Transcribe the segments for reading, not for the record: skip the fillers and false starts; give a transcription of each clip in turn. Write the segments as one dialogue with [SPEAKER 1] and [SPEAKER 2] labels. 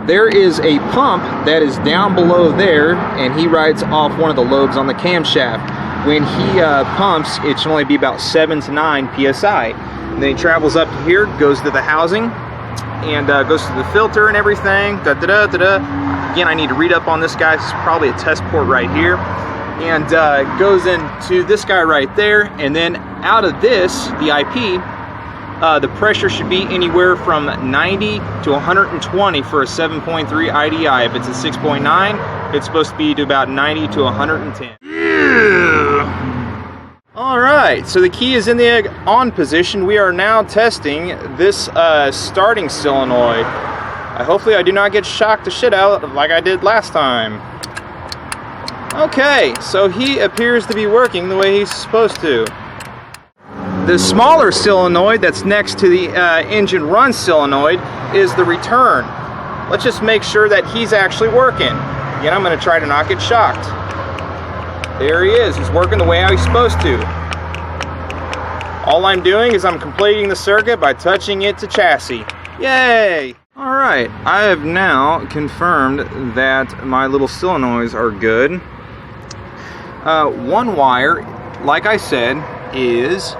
[SPEAKER 1] there is a pump that is down below there, and he rides off one of the lobes on the camshaft. When he pumps, it should only be about 7 to 9 psi. And then he travels up to here, goes to the housing, and goes to the filter and everything. Again, I need to read up on this guy. This is probably a test port right here. And goes into this guy right there, and then out of this, the IP, the pressure should be anywhere from 90 to 120 for a 7.3 IDI. If it's a 6.9, it's supposed to be to about 90 to 110. Alright, so the key is in the on position. We are now testing this starting solenoid. Hopefully I do not get shocked the shit out like I did last time. Okay, so he appears to be working the way he's supposed to. The smaller solenoid that's next to the engine run solenoid is the return. Let's just make sure that he's actually working. Again, I'm going to try to not get shocked. There he is. He's working the way how he's supposed to. All I'm doing is I'm completing the circuit by touching it to chassis. Yay! Alright, I have now confirmed that my little solenoids are good. One wire, like I said, is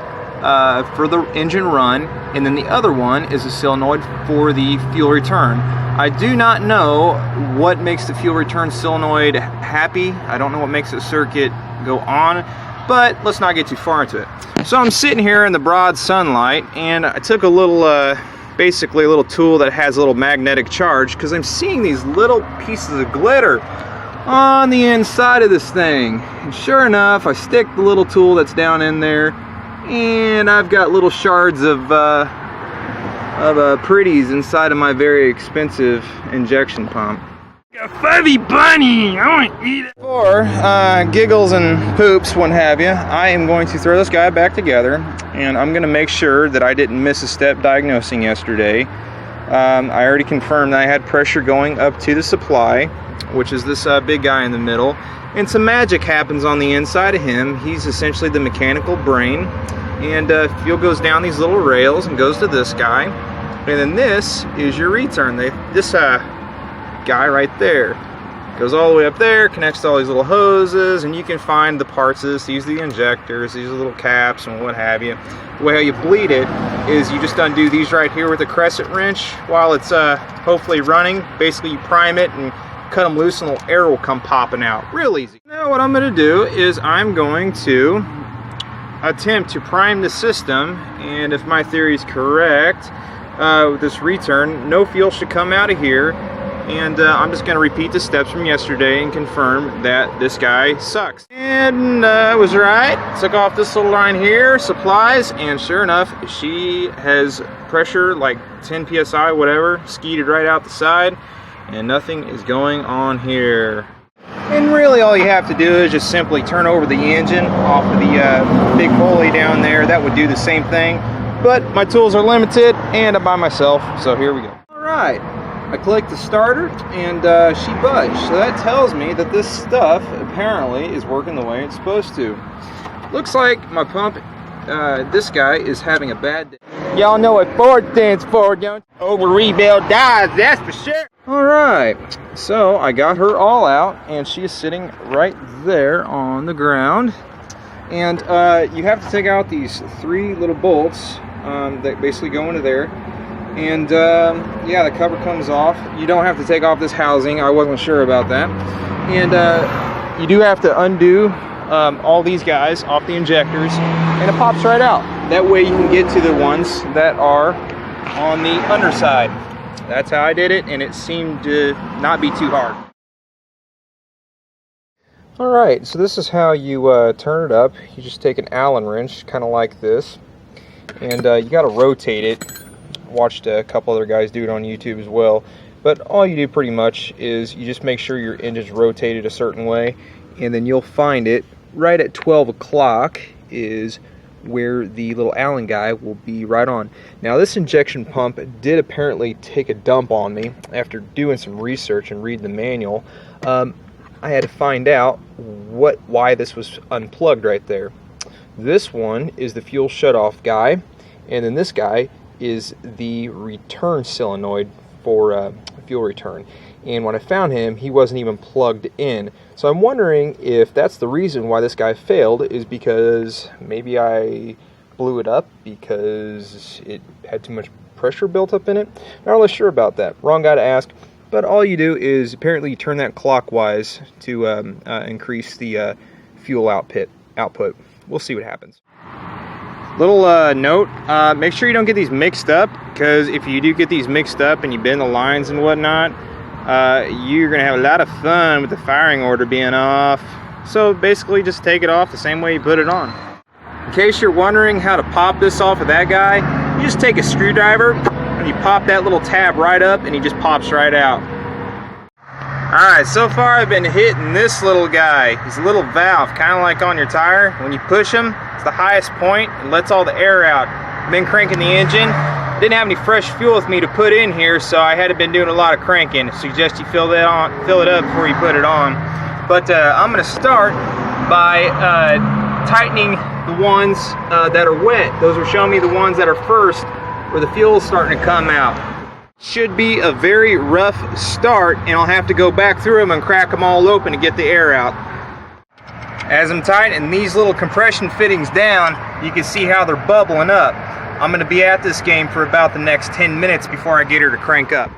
[SPEAKER 1] for the engine run, and then the other one is a solenoid for the fuel return. I do not know what makes the fuel return solenoid happy. I don't know what makes the circuit go on, but let's not get too far into it. So I'm sitting here in the broad sunlight, and I took a little, basically a little tool that has a little magnetic charge, because I'm seeing these little pieces of glitter on the inside of this thing. And sure enough, I stick the little tool that's down in there, and I've got little shards of pretties inside of my very expensive injection pump.
[SPEAKER 2] A fuzzy bunny! I want to eat it!
[SPEAKER 1] For giggles and poops, what have you, I am going to throw this guy back together, and I'm going to make sure that I didn't miss a step diagnosing yesterday. I already confirmed that I had pressure going up to the supply, which is this big guy in the middle, and some magic happens on the inside of him. He's essentially the mechanical brain, and fuel goes down these little rails and goes to this guy, and then this is your return. This guy right there goes all the way up there, connects to all these little hoses, and you can find the parts of this. These are the injectors, these are little caps and what have you. The way how you bleed it is you just undo these right here with a crescent wrench while it's hopefully running. Basically you prime it and cut them loose and a little air will come popping out. Real easy. Now what I'm going to do is I'm going to attempt to prime the system, and if my theory is correct, with this return, no fuel should come out of here, and I'm just going to repeat the steps from yesterday and confirm that this guy sucks. And I was right. Took off this little line here, supplies, and sure enough, she has pressure like 10 psi, whatever, skeeted right out the side, and nothing is going on here. And really all you have to do is just simply turn over the engine off of the big pulley down there. That would do the same thing, but my tools are limited and I'm by myself, so here we go. Alright, I clicked the starter and she budged, so that tells me that this stuff apparently is working the way it's supposed to. Looks like my pump, this guy is having a bad day. Y'all know what Ford stands for, don't you? Over rebuild dies, that's for sure. Alright, so I got her all out, and she is sitting right there on the ground. And you have to take out these 3 little bolts that basically go into there. And yeah, the cover comes off. You don't have to take off this housing. I wasn't sure about that. And you do have to undo all these guys off the injectors, and it pops right out. That way you can get to the ones that are on the underside. That's how I did it, and it seemed to not be too hard. Alright, so this is how you turn it up. You just take an Allen wrench, kind of like this, and you got to rotate it. Watched a couple other guys do it on YouTube as well, but all you do pretty much is you just make sure your engine's rotated a certain way, and then you'll find it right at 12 o'clock is where the little Allen guy will be right on. Now this injection pump did apparently take a dump on me after doing some research and reading the manual. I had to find out why this was unplugged right there. This one is the fuel shutoff guy, and then this guy is the return solenoid for fuel return. And when I found him, he wasn't even plugged in. So I'm wondering if that's the reason why this guy failed, is because maybe I blew it up because it had too much pressure built up in it. Not really sure about that. Wrong guy to ask. But all you do is apparently you turn that clockwise to increase the fuel output. We'll see what happens. Little note, make sure you don't get these mixed up, because if you do get these mixed up and you bend the lines and whatnot, you're going to have a lot of fun with the firing order being off. So basically just take it off the same way you put it on. In case you're wondering how to pop this off of that guy, you just take a screwdriver and you pop that little tab right up and he just pops right out. Alright, so far I've been hitting this little guy. He's a little valve, kind of like on your tire. When you push him, it's the highest point and lets all the air out. Been cranking the engine. Didn't have any fresh fuel with me to put in here, so I had been doing a lot of cranking. Suggest you fill it up before you put it on. But I'm going to start by tightening the ones that are wet. Those will show me the ones that are first, where the fuel is starting to come out. Should be a very rough start, and I'll have to go back through them and crack them all open to get the air out. As I'm tightening these little compression fittings down, you can see how they're bubbling up. I'm going to be at this game for about the next 10 minutes before I get her to crank up.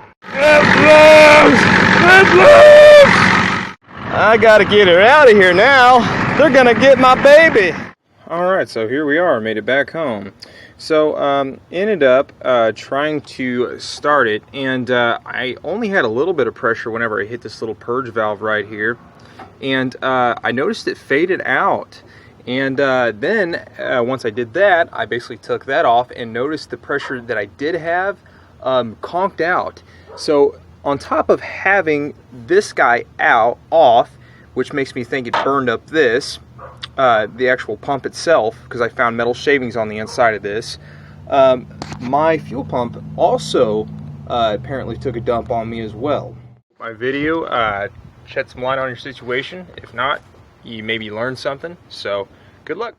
[SPEAKER 1] I got to get her out of here now. They're going to get my baby. Alright, so here we are, made it back home. So, ended up trying to start it, and I only had a little bit of pressure whenever I hit this little purge valve right here, and I noticed it faded out. And then, once I did that, I basically took that off and noticed the pressure that I did have conked out. So, on top of having this guy off, which makes me think it burned up this, the actual pump itself, because I found metal shavings on the inside of this. My fuel pump also apparently took a dump on me as well. My video shed some light on your situation. If not, you maybe learned something. So good luck.